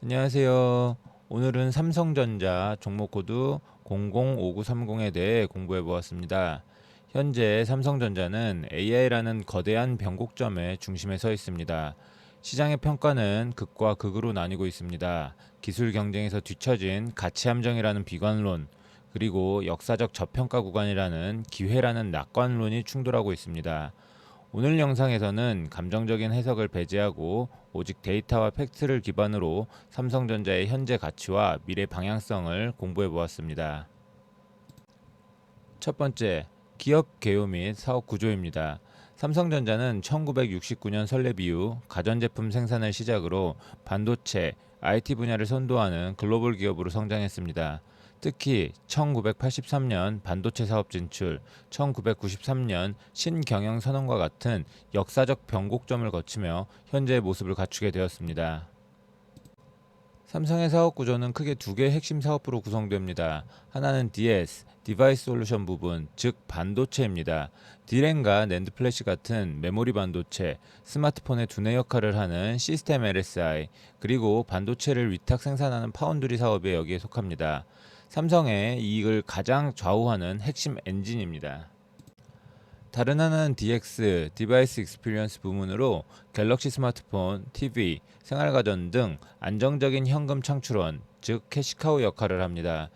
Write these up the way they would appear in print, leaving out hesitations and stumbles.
안녕하세요. 오늘은 삼성전자 종목코드 005930에 대해 공부해 보았습니다. 현재 삼성전자는 AI라는 거대한 변곡점의 중심에 서 있습니다. 시장의 평가는 극과 극으로 나뉘고 있습니다. 기술 경쟁에서 뒤처진 가치 함정이라는 비관론, 그리고 역사적 저평가 구간이라는 기회라는 낙관론이 충돌하고 있습니다. 오늘 영상에서는 감정적인 해석을 배제하고 오직 데이터와 팩트를 기반으로 삼성전자의 현재 가치와 미래 방향성을 공부해 보았습니다. 첫 번째, 기업 개요 및 사업 구조입니다. 삼성전자는 1969년 설립 이후 가전제품 생산을 시작으로 반도체, IT 분야를 선도하는 글로벌 기업으로 성장했습니다. 특히 1983년 반도체 사업 진출, 1993년 신경영 선언과 같은 역사적 변곡점을 거치며 현재의 모습을 갖추게 되었습니다. 삼성의 사업 구조는 크게 두 개의 핵심 사업부로 구성됩니다. 하나는 DS, 디바이스 솔루션 부분, 즉 반도체입니다. D램과 낸드 플래시 같은 메모리 반도체, 스마트폰의 두뇌 역할을 하는 시스템 LSI, 그리고 반도체를 위탁 생산하는 파운드리 사업에 여기에 속합니다. 삼성의 이익을 가장 좌우하는 핵심 엔진입니다. 다른 하나는 DX, 디바이스 익스피리언스 부문으로 갤럭시 스마트폰, TV, 생활가전 등 안정적인 현금 창출원, 즉 캐시카우 역할을 합니다.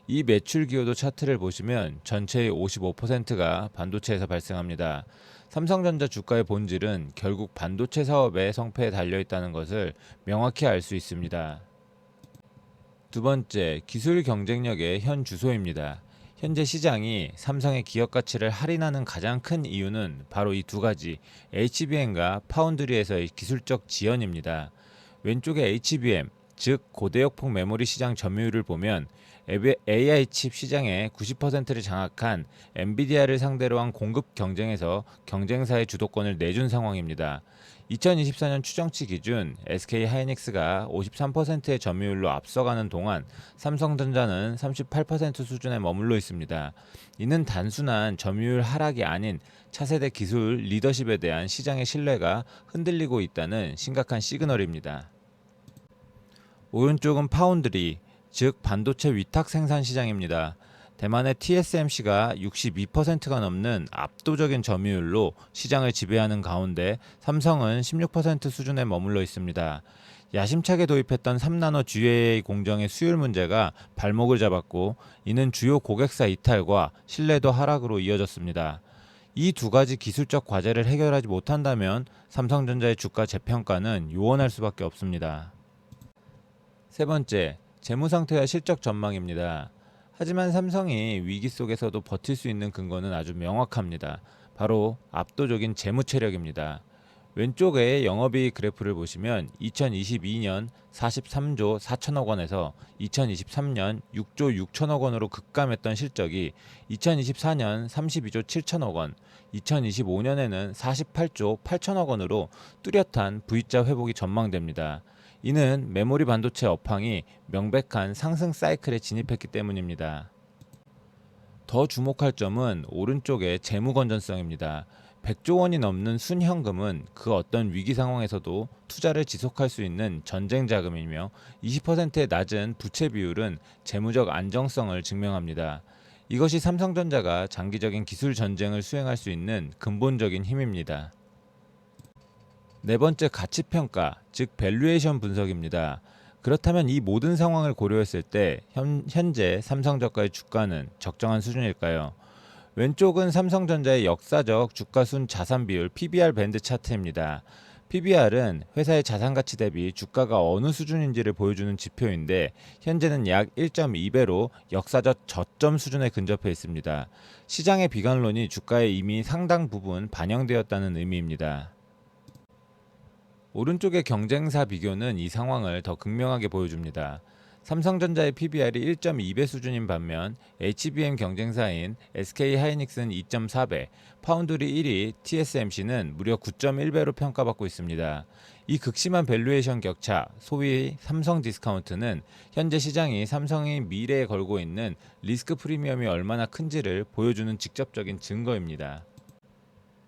이 매출 기여도 차트를 보시면 전체의 55%가 반도체에서 발생합니다. 삼성전자 주가의 본질은 결국 반도체 사업의 성패에 달려있다는 것을 명확히 알 수 있습니다. 두 번째, 기술 경쟁력의 현 주소입니다. 현재 시장이 삼성의 기업 가치를 할인하는 가장 큰 이유는 바로 이 두 가지, HBM과 파운드리에서의 기술적 지연입니다. 왼쪽의 HBM, 즉 고대역폭 메모리 시장 점유율을 보면 AI 칩 시장의 90%를 장악한 엔비디아를 상대로 한 공급 경쟁에서 경쟁사의 주도권을 내준 상황입니다. 2024년 추정치 기준 SK 하이닉스가 53%의 점유율로 앞서가는 동안 삼성전자는 38% 수준에 머물러 있습니다. 이는 단순한 점유율 하락이 아닌 차세대 기술 리더십에 대한 시장의 신뢰가 흔들리고 있다는 심각한 시그널입니다. 오른쪽은 파운드리, 즉 반도체 위탁 생산 시장입니다. 대만의 TSMC가 62%가 넘는 압도적인 점유율로 시장을 지배하는 가운데 삼성은 16% 수준에 머물러 있습니다. 야심차게 도입했던 3나노 GAA 공정의 수율 문제가 발목을 잡았고, 이는 주요 고객사 이탈과 신뢰도 하락으로 이어졌습니다. 이 두 가지 기술적 과제를 해결하지 못한다면 삼성전자의 주가 재평가는 요원할 수밖에 없습니다. 세 번째, 재무 상태와 실적 전망입니다. 하지만 삼성이 위기 속에서도 버틸 수 있는 근거는 아주 명확합니다. 바로 압도적인 재무 체력입니다. 왼쪽의 영업이익 그래프를 보시면 2022년 43조 4천억 원에서 2023년 6조 6천억 원으로 급감했던 실적이 2024년 32조 7천억 원, 2025년에는 48조 8천억 원으로 뚜렷한 V자 회복이 전망됩니다. 이는 메모리 반도체 업황이 명백한 상승 사이클에 진입했기 때문입니다. 더 주목할 점은 오른쪽의 재무 건전성입니다. 100조 원이 넘는 순현금은 그 어떤 위기 상황에서도 투자를 지속할 수 있는 전쟁 자금이며, 20%의 낮은 부채 비율은 재무적 안정성을 증명합니다. 이것이 삼성전자가 장기적인 기술 전쟁을 수행할 수 있는 근본적인 힘입니다. 네 번째, 가치평가, 즉 밸류에이션 분석입니다. 그렇다면 이 모든 상황을 고려했을 때 현재 삼성전자의 주가는 적정한 수준일까요? 왼쪽은 삼성전자의 역사적 주가순 자산 비율 PBR 밴드 차트입니다. PBR은 회사의 자산 가치 대비 주가가 어느 수준인지를 보여주는 지표인데, 현재는 약 1.2배로 역사적 저점 수준에 근접해 있습니다. 시장의 비관론이 주가에 이미 상당 부분 반영되었다는 의미입니다. 오른쪽의 경쟁사 비교는 이 상황을 더 극명하게 보여줍니다. 삼성전자의 PBR이 1.2배 수준인 반면 HBM 경쟁사인 SK 하이닉스는 2.4배, 파운드리 1위 TSMC는 무려 9.1배로 평가받고 있습니다. 이 극심한 밸류에이션 격차, 소위 삼성 디스카운트는 현재 시장이 삼성의 미래에 걸고 있는 리스크 프리미엄이 얼마나 큰지를 보여주는 직접적인 증거입니다.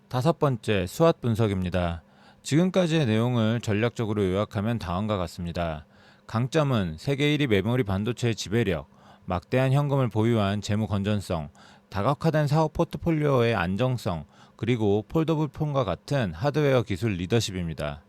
다섯 번째, 수학 분석입니다. 지금까지의 내용을 전략적으로 요약하면 다음과 같습니다. 강점은 세계 1위 메모리 반도체의 지배력, 막대한 현금을 보유한 재무 건전성, 다각화된 사업 포트폴리오의 안정성, 그리고 폴더블 폰과 같은 하드웨어 기술 리더십입니다.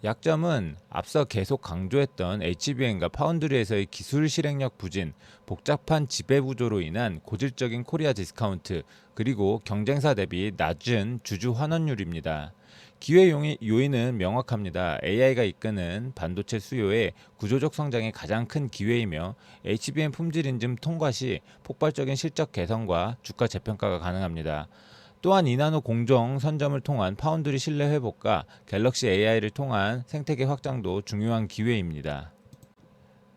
약점은 앞서 계속 강조했던 HBM과 파운드리에서의 기술 실행력 부진, 복잡한 지배 구조로 인한 고질적인 코리아 디스카운트, 그리고 경쟁사 대비 낮은 주주 환원율입니다. 기회 요인은 명확합니다. AI가 이끄는 반도체 수요의 구조적 성장이 가장 큰 기회이며 HBM 품질 인증 통과 시 폭발적인 실적 개선과 주가 재평가가 가능합니다. 또한 이나노 공정 선점을 통한 파운드리 신뢰 회복과 갤럭시 AI를 통한 생태계 확장도 중요한 기회입니다.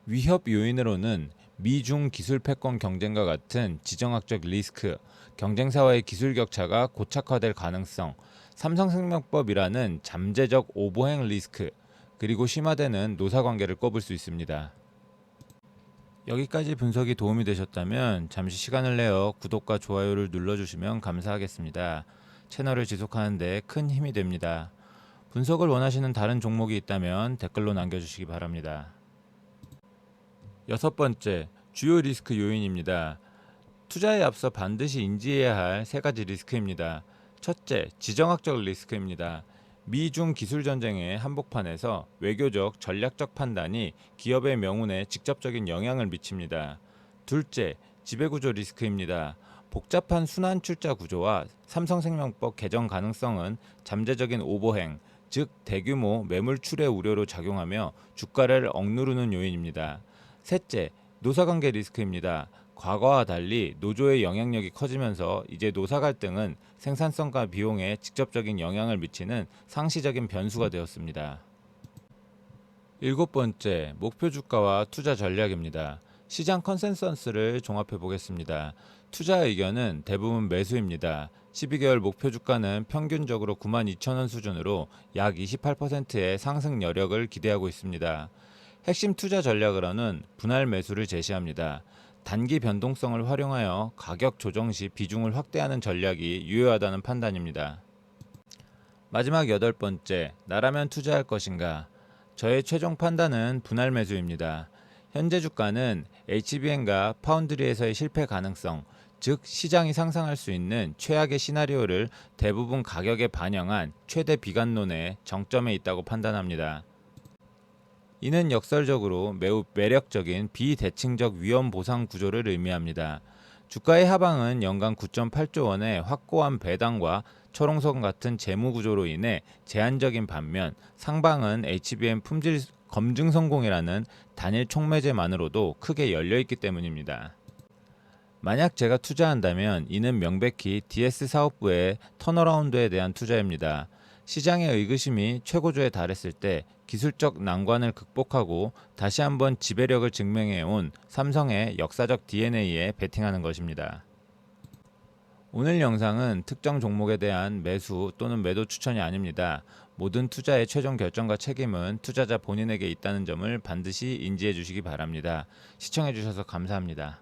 위협 요인으로는 미중 기술 패권 경쟁과 같은 지정학적 리스크, 경쟁사와의 기술 격차가 고착화될 가능성, 삼성생명법이라는 잠재적 오보행 리스크, 그리고 심화되는 노사관계를 꼽을 수 있습니다. 여기까지 분석이 도움이 되셨다면 잠시 시간을 내어 구독과 좋아요를 눌러주시면 감사하겠습니다. 채널을 지속하는 데 큰 힘이 됩니다. 분석을 원하시는 다른 종목이 있다면 댓글로 남겨주시기 바랍니다. 여섯 번째, 주요 리스크 요인입니다. 투자에 앞서 반드시 인지해야 할 세 가지 리스크입니다. 첫째, 지정학적 리스크입니다. 미중 기술 전쟁의 한복판에서 외교적, 전략적 판단이 기업의 명운에 직접적인 영향을 미칩니다. 둘째, 지배구조 리스크입니다. 복잡한 순환 출자 구조와 삼성생명법 개정 가능성은 잠재적인 오버행, 즉 대규모 매물 출회 우려로 작용하며 주가를 억누르는 요인입니다. 셋째, 노사관계 리스크입니다. 과거와 달리 노조의 영향력이 커지면서 이제 노사 갈등은 생산성과 비용에 직접적인 영향을 미치는 상시적인 변수가 되었습니다. 일곱 번째, 목표 주가와 투자 전략입니다. 시장 컨센서스를 종합해 보겠습니다. 투자 의견은 대부분 매수입니다. 12개월 목표 주가는 평균적으로 92,000원 수준으로 약 28%의 상승 여력을 기대하고 있습니다. 핵심 투자 전략으로는 분할 매수를 제시합니다. 단기 변동성을 활용하여 가격 조정 시 비중을 확대하는 전략이 유효하다는 판단입니다. 마지막 여덟 번째, 나라면 투자할 것인가? 저의 최종 판단은 분할 매수입니다. 현재 주가는 HBM과 파운드리에서의 실패 가능성, 즉 시장이 상상할 수 있는 최악의 시나리오를 대부분 가격에 반영한 최대 비관론의 정점에 있다고 판단합니다. 이는 역설적으로 매우 매력적인 비대칭적 위험 보상 구조를 의미합니다. 주가의 하방은 연간 9.8조 원의 확고한 배당과 철옹성 같은 재무 구조로 인해 제한적인 반면, 상방은 HBM 품질 검증 성공이라는 단일 촉매제만으로도 크게 열려있기 때문입니다. 만약 제가 투자한다면 이는 명백히 DS 사업부의 턴어라운드에 대한 투자입니다. 시장의 의구심이 최고조에 달했을 때 기술적 난관을 극복하고 다시 한번 지배력을 증명해온 삼성의 역사적 DNA에 베팅하는 것입니다. 오늘 영상은 특정 종목에 대한 매수 또는 매도 추천이 아닙니다. 모든 투자의 최종 결정과 책임은 투자자 본인에게 있다는 점을 반드시 인지해 주시기 바랍니다. 시청해 주셔서 감사합니다.